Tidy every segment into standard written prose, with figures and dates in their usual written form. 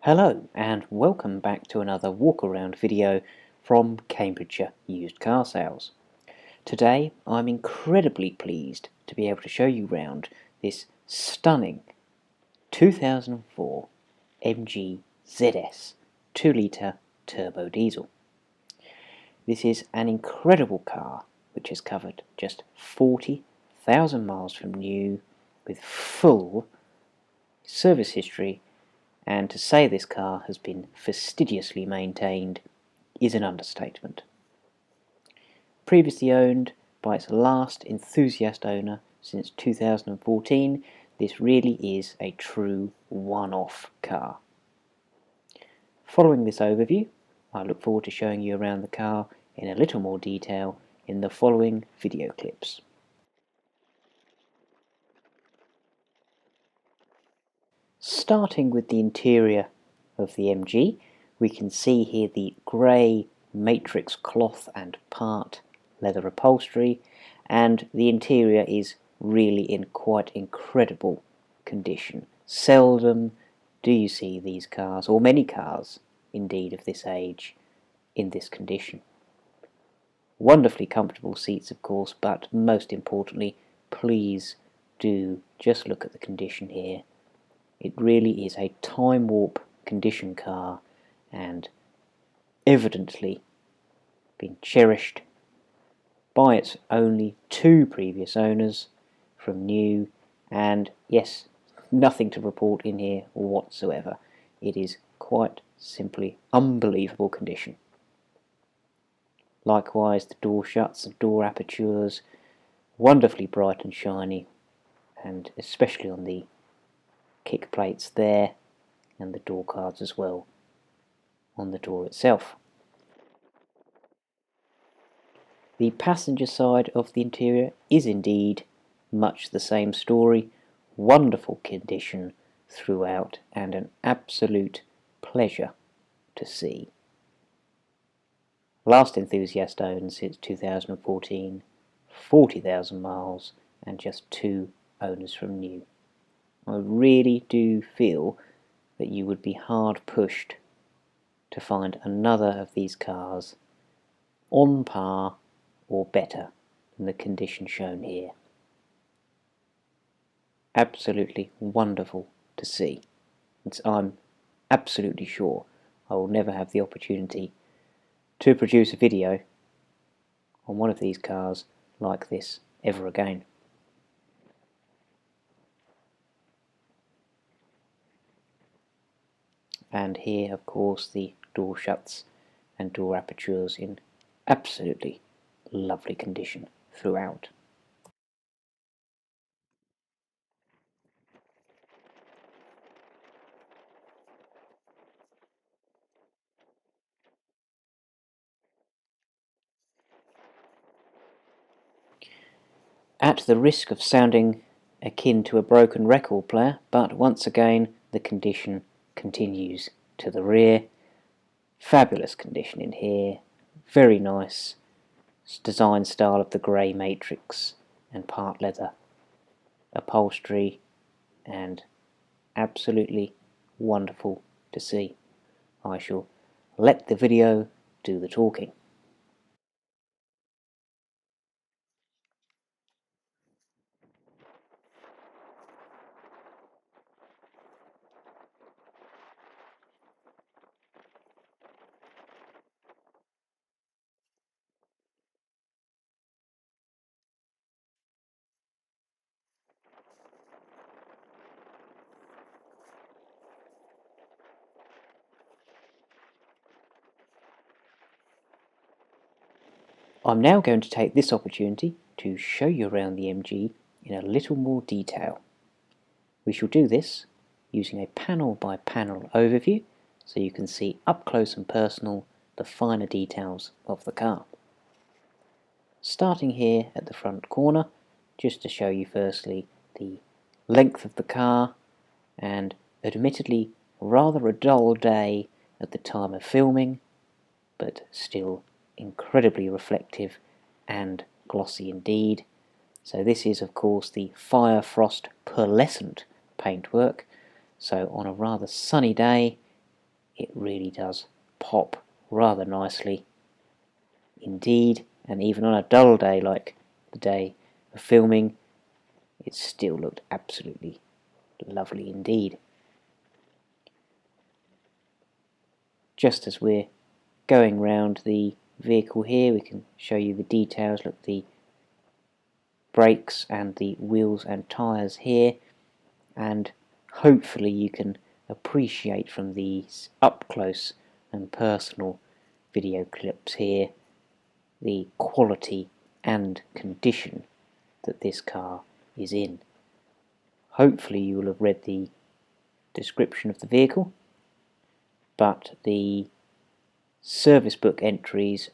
Hello and welcome back to another walk around video from Cambridgeshire Used Car Sales. Today I'm incredibly pleased to be able to show you round this stunning 2004 MG ZS 2 litre turbo diesel. This is an incredible car which has covered just 40,000 miles from new with full service history, and to say this car has been fastidiously maintained is an understatement. Previously owned by its last enthusiast owner since 2014, this really is a true one-off car. Following this overview, I look forward to showing you around the car in a little more detail in the following video clips. Starting with the interior of the MG, we can see here the grey matrix cloth and part leather upholstery, and the interior is really in quite incredible condition. Seldom do you see these cars, or many cars indeed of this age, in this condition. Wonderfully comfortable seats, of course, but most importantly, please do just look at the condition here. It really is a time warp condition car and evidently been cherished by its only two previous owners from new, and yes, nothing to report in here whatsoever. It is quite simply unbelievable condition. Likewise, the door shuts and door apertures, wonderfully bright and shiny, and especially on the kick plates there, and the door cards as well on the door itself. The passenger side of the interior is indeed much the same story. Wonderful condition throughout and an absolute pleasure to see. Last enthusiast owned since 2014, 40,000 miles and just two owners from new. I really do feel that you would be hard pushed to find another of these cars on par or better than the condition shown here. Absolutely wonderful to see. I'm absolutely sure I will never have the opportunity to produce a video on one of these cars like this ever again. And here, of course, the door shuts and door apertures in absolutely lovely condition throughout. At the risk of sounding akin to a broken record player, but once again the condition continues to the rear. Fabulous condition in here, very nice design style of the grey matrix and part leather upholstery, and absolutely wonderful to see. I shall let the video do the talking. I'm now going to take this opportunity to show you around the MG in a little more detail. We shall do this using a panel by panel overview so you can see up close and personal the finer details of the car. Starting here at the front corner, just to show you firstly the length of the car, and admittedly rather a dull day at the time of filming, but still incredibly reflective and glossy indeed. So this is of course the Fire Frost pearlescent paintwork, so on a rather sunny day it really does pop rather nicely indeed, and even on a dull day like the day of filming, it still looked absolutely lovely indeed. Just as we're going round the vehicle here, we can show you the details. Look, the brakes and the wheels and tyres here, and hopefully you can appreciate from these up close and personal video clips here the quality and condition that this car is in. Hopefully you will have read the description of the vehicle, but the service book entries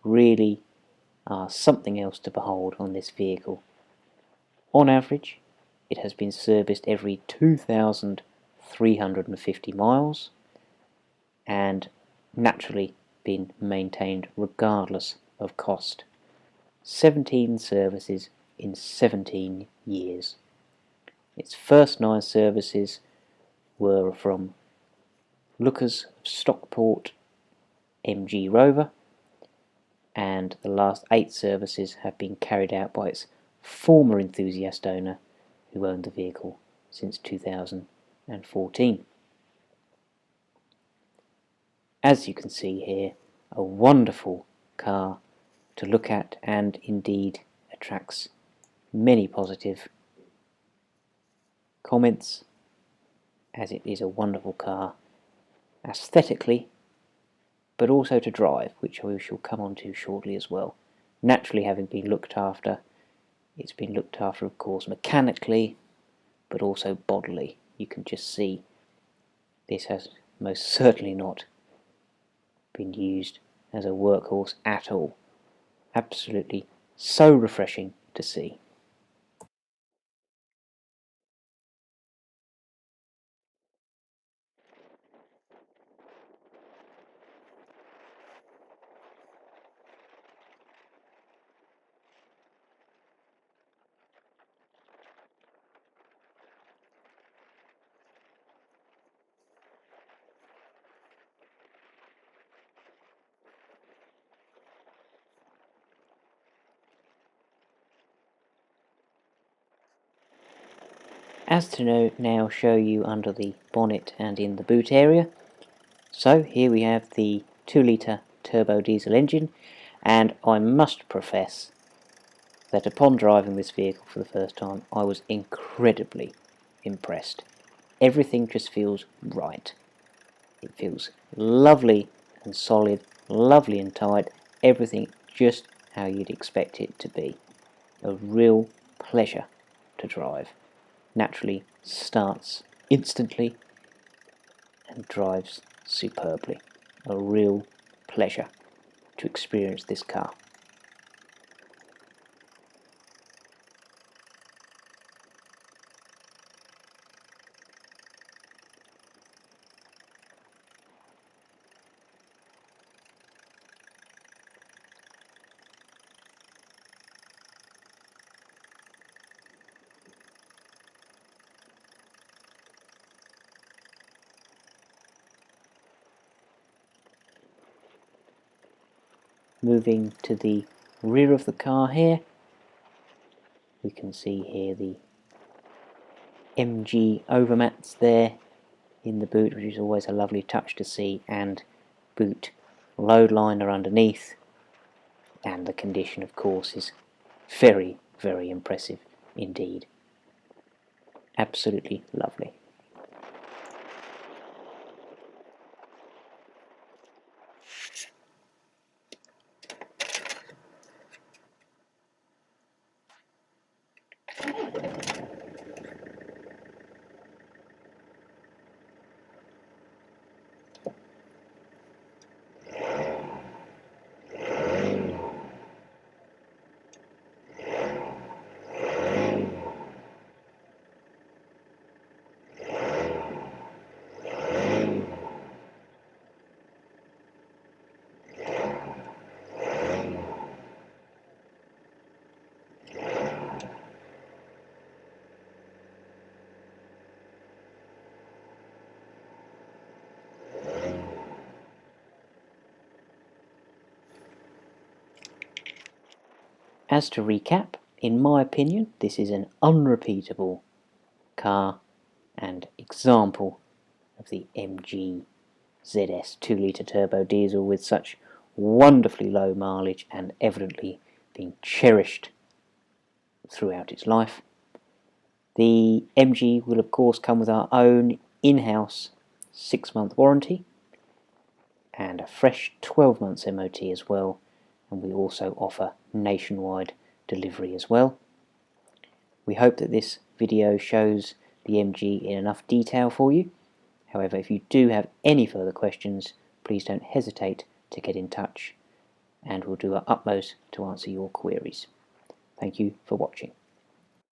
really are something else to behold on this vehicle. On average, it has been serviced every 2,350 miles and naturally been maintained regardless of cost. 17 services in 17 years. Its first 9 services were from Lookers of Stockport MG Rover, and the last 8 services have been carried out by its former enthusiast owner who owned the vehicle since 2014. As you can see here, a wonderful car to look at, and indeed attracts many positive comments, as it is a wonderful car aesthetically, but also to drive, which we shall come on to shortly as well. Naturally, having been looked after, it's been looked after of course mechanically, but also bodily. You can just see this has most certainly not been used as a workhorse at all. Absolutely so refreshing to see. As to now show you under the bonnet and in the boot area, so here we have the 2-litre turbo diesel engine, and I must profess that upon driving this vehicle for the first time I was incredibly impressed. Everything just feels right. It feels lovely and solid, lovely and tight, everything just how you'd expect it to be. A real pleasure to drive. Naturally starts instantly and drives superbly. A real pleasure to experience this car. Moving to the rear of the car here, we can see here the MG overmats there in the boot, which is always a lovely touch to see, and boot load liner underneath, and the condition of course is very, very impressive indeed. Absolutely lovely. as to recap, in my opinion, this is an unrepeatable car and example of the MG ZS 2-litre turbo diesel with such wonderfully low mileage and evidently being cherished throughout its life. The MG will of course come with our own in-house 6-month warranty and a fresh 12 months MOT as well, and we also offer nationwide delivery as well. We hope that this video shows the MG in enough detail for you. However, if you do have any further questions, please don't hesitate to get in touch and we'll do our utmost to answer your queries. Thank you for watching.